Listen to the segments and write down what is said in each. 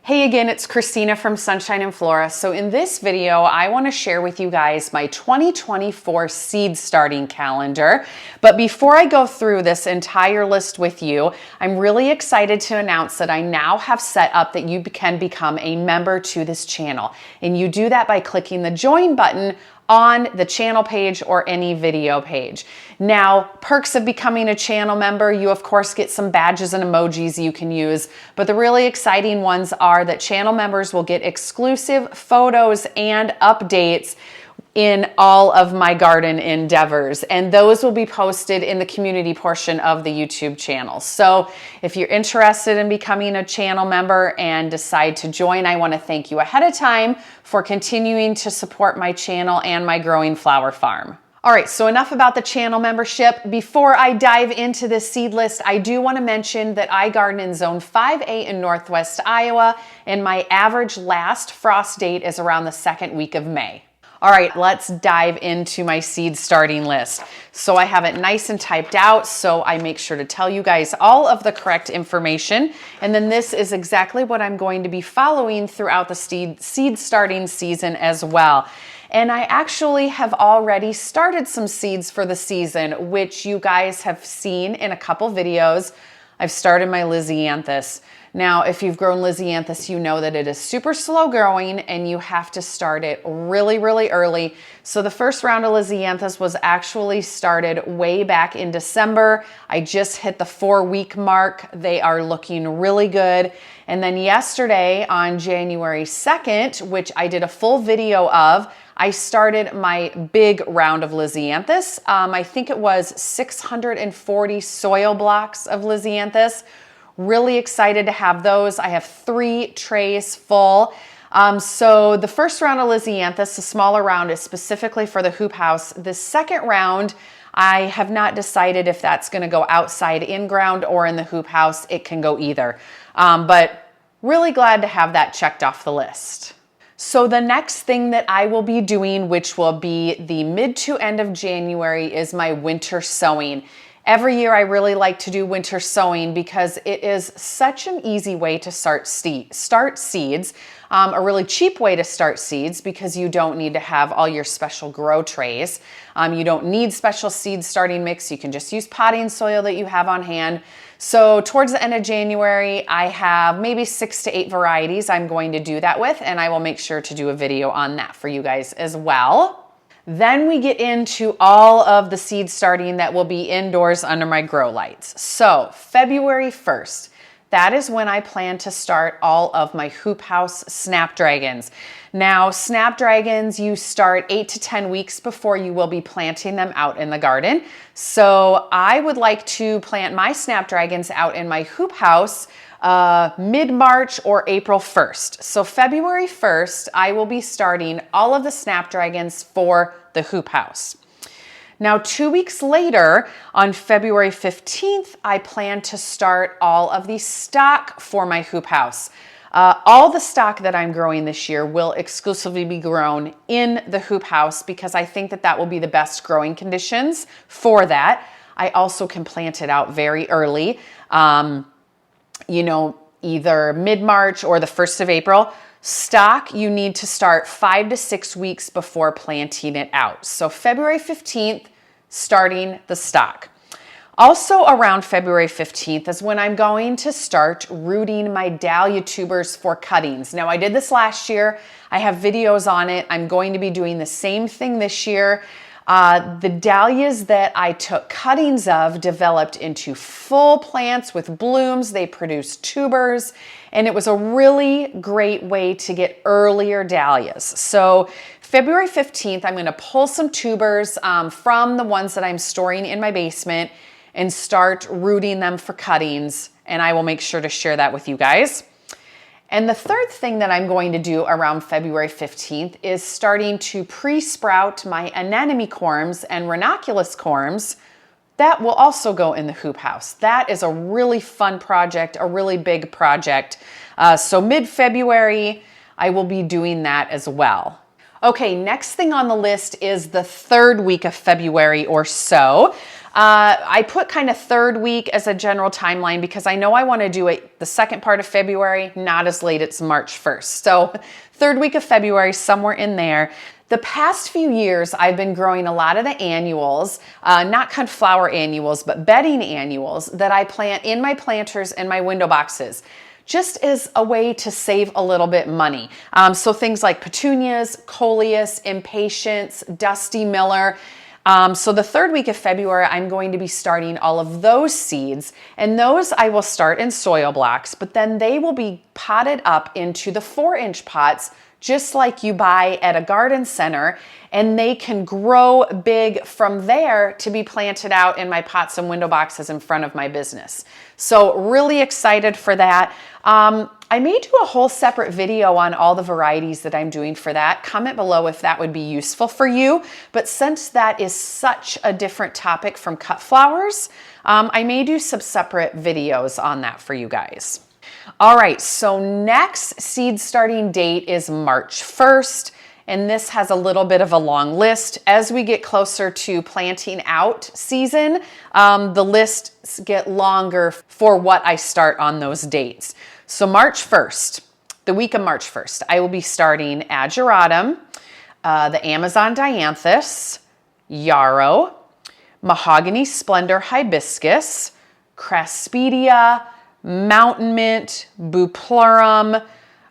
Hey again, it's Christina from Sunshine and Flora. So in this video, I want to share with you guys my 2024 seed starting calendar. But before I go through this entire list with you, I'm really excited to announce that I now have set up that you can become a member to this channel. And you do that by clicking the join button on the channel page or any video page. Now, perks of becoming a channel member, you of course get some badges and emojis you can use, but the really exciting ones are that channel members will get exclusive photos and updates in all of my garden endeavors, and those will be posted in the community portion of the YouTube channel. So if you're interested in becoming a channel member and decide to join, I want to thank you ahead of time for continuing to support my channel and my growing flower farm. All right, so enough about the channel membership. Before I dive into this seed list, I do want to mention that I garden in Zone 5A in Northwest Iowa, and my average last frost date is around the second week of May. All right, let's dive into my seed starting list. So I have it nice and typed out, so I make sure to tell you guys all of the correct information. And then this is exactly what I'm going to be following throughout the seed starting season as well. And I actually have already started some seeds for the season, which you guys have seen in a couple videos. I've started my Lisianthus. Now, if you've grown Lisianthus, you know that it is super slow growing and you have to start it really, really early. So the first round of Lisianthus was actually started way back in December. I just hit the 4-week mark. They are looking really good. And then yesterday on January 2nd, which I did a full video of, I started my big round of Lisianthus. I think it was 640 soil blocks of Lisianthus. Really excited to have those. I have 3 trays full. So the first round of Lisianthus, the smaller round, is specifically for the hoop house. The second round, I have not decided if that's going to go outside in ground or in the hoop house. It can go either. But really glad to have that checked off the list. So the next thing that I will be doing, which will be the mid to end of January, is my winter sowing. Every year I really like to do winter sowing because it is such an easy way to start seeds, a really cheap way to start seeds because you don't need to have all your special grow trays. You don't need special seed starting mix. You can just use potting soil that you have on hand. So towards the end of January, I have maybe 6 to 8 varieties I'm going to do that with, and I will make sure to do a video on that for you guys as well. Then we get into all of the seed starting that will be indoors under my grow lights. So February 1st, that is when I plan to start all of my hoop house snapdragons. Now, snapdragons, you start 8 to 10 weeks before you will be planting them out in the garden. So I would like to plant my snapdragons out in my hoop house mid-March or April 1st. So February 1st, I will be starting all of the snapdragons for the hoop house. Now, 2 weeks later, on February 15th, I plan to start all of the stock for my hoop house. All the stock that I'm growing this year will exclusively be grown in the hoop house because I think that that will be the best growing conditions for that. I also can plant it out very early. Either mid-March or the 1st of April. Stock, you need to start 5 to 6 weeks before planting it out. So February 15th, starting the stock. Also around February 15th is when I'm going to start rooting my dahlia tubers for cuttings. Now, I did this last year. I have videos on it. I'm going to be doing the same thing this year. The dahlias that I took cuttings of developed into full plants with blooms. They produced tubers, and it was a really great way to get earlier dahlias. So February 15th, I'm going to pull some tubers from the ones that I'm storing in my basement and start rooting them for cuttings, and I will make sure to share that with you guys. And the third thing that I'm going to do around February 15th is starting to pre-sprout my anemone corms and ranunculus corms. That will also go in the hoop house. That is a really fun project, a really big project. So mid-February, I will be doing that as well. Okay, next thing on the list is the 3rd week of February or so. I put kind of third week as a general timeline because I know I want to do it the second part of February, not as late as March 1st. So third week of February, somewhere in there. The past few years, I've been growing a lot of the annuals, not coneflower annuals, but bedding annuals that I plant in my planters and my window boxes, just as a way to save a little bit money. So things like petunias, coleus, impatiens, dusty miller. So the third week of February, I'm going to be starting all of those seeds, and those I will start in soil blocks, but then they will be potted up into the 4-inch pots, just like you buy at a garden center, and they can grow big from there to be planted out in my pots and window boxes in front of my business. So really excited for that. I may do a whole separate video on all the varieties that I'm doing for that. Comment below if that would be useful for you. But since that is such a different topic from cut flowers, I may do some separate videos on that for you guys. All right, so next seed starting date is March 1st, and this has a little bit of a long list. As we get closer to planting out season, the lists get longer for what I start on those dates. So March 1st, the week of March 1st, I will be starting ageratum, the Amazon dianthus, yarrow, mahogany splendor hibiscus, craspedia, mountain mint, bupleurum,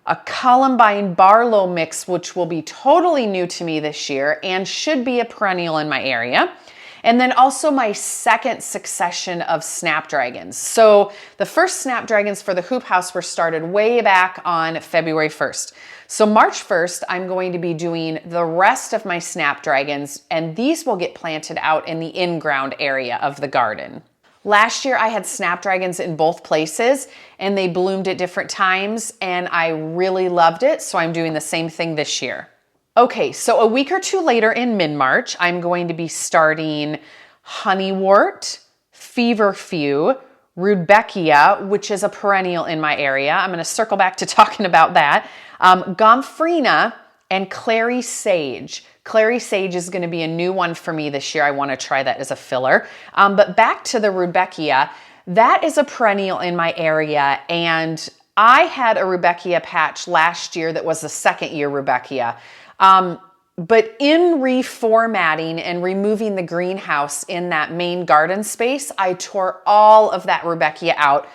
a columbine barlow mix, which will be totally new to me this year and should be a perennial in my area. And then also my second succession of snapdragons. So the first snapdragons for the hoop house were started way back on February 1st. So March 1st, I'm going to be doing the rest of my snapdragons, and these will get planted out in the in-ground area of the garden. Last year I had snapdragons in both places and they bloomed at different times and I really loved it, so I'm doing the same thing this year. Okay, so a week or two later in mid-March, I'm going to be starting honeywort, feverfew, rudbeckia, which is a perennial in my area. I'm going to circle back to talking about that. Gomphrena and clary sage. Clary sage is going to be a new one for me this year. I want to try that as a filler. But back to the rudbeckia, that is a perennial in my area, and I had a rudbeckia patch last year that was the second year rudbeckia. But in reformatting and removing the greenhouse in that main garden space, I tore all of that rudbeckia out,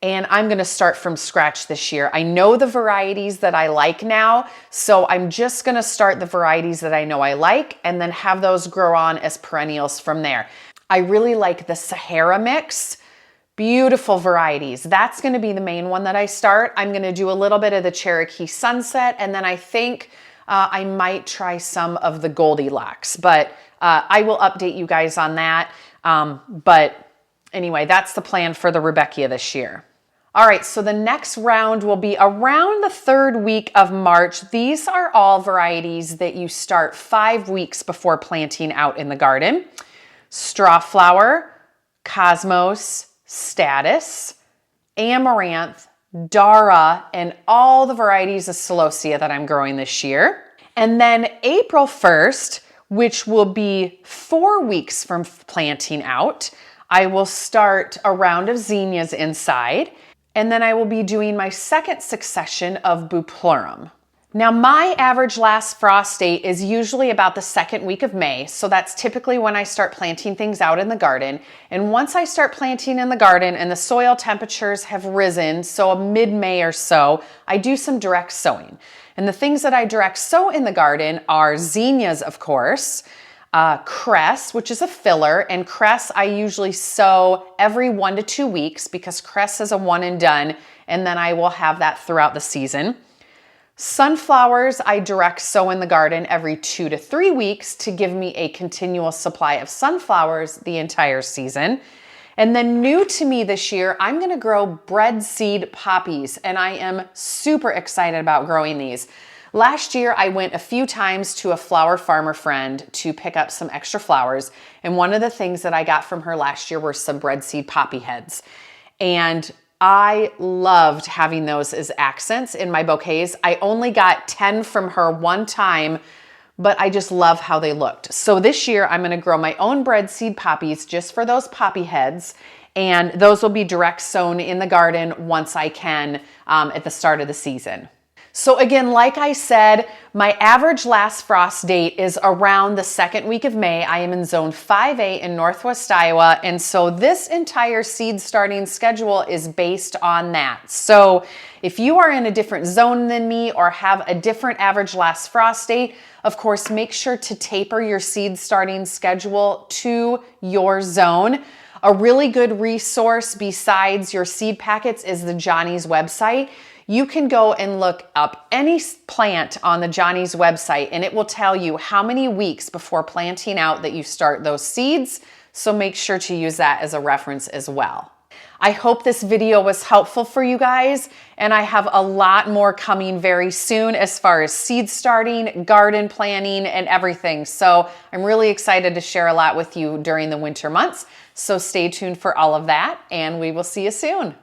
and I'm going to start from scratch this year. I know the varieties that I like now, so I'm just going to start the varieties that I know I like and then have those grow on as perennials from there. I really like the Sahara mix. Beautiful varieties. That's going to be the main one that I start. I'm going to do a little bit of the Cherokee Sunset, and then I think I might try some of the Goldilocks, but I will update you guys on that. But anyway, that's the plan for the rudbeckia this year. All right, so the next round will be around the third week of March. These are all varieties that you start 5 weeks before planting out in the garden. Strawflower, Cosmos, Status, Amaranth, Dara, and all the varieties of Celosia that I'm growing this year. And then April 1st, which will be 4 weeks from planting out, I will start a round of zinnias inside, and then I will be doing my second succession of bupleurum. Now, my average last frost date is usually about the second week of May, so that's typically when I start planting things out in the garden. And once I start planting in the garden and the soil temperatures have risen, so mid-May or so, I do some direct sowing. And the things that I direct sow in the garden are zinnias, of course, cress, which is a filler, and cress I usually sow every 1 to 2 weeks because cress is a one and done, and then I will have that throughout the season. Sunflowers, I direct sow in the garden every 2 to 3 weeks to give me a continual supply of sunflowers the entire season. And then new to me this year, I'm gonna grow bread seed poppies, and I am super excited about growing these. Last year, I went a few times to a flower farmer friend to pick up some extra flowers, and one of the things that I got from her last year were some bread seed poppy heads. And I loved having those as accents in my bouquets. I only got 10 from her one time, but I just love how they looked. So this year I'm gonna grow my own bred seed poppies just for those poppy heads, and those will be direct sown in the garden once I can at the start of the season. So again, like I said, my average last frost date is around the second week of May. I am in zone 5A in Northwest Iowa, and so this entire seed starting schedule is based on that. So if you are in a different zone than me or have a different average last frost date, of course, make sure to taper your seed starting schedule to your zone. A really good resource besides your seed packets is the Johnny's website. You can go and look up any plant on the Johnny's website and it will tell you how many weeks before planting out that you start those seeds. So make sure to use that as a reference as well. I hope this video was helpful for you guys, and I have a lot more coming very soon as far as seed starting, garden planning, and everything. So I'm really excited to share a lot with you during the winter months. So stay tuned for all of that, and we will see you soon.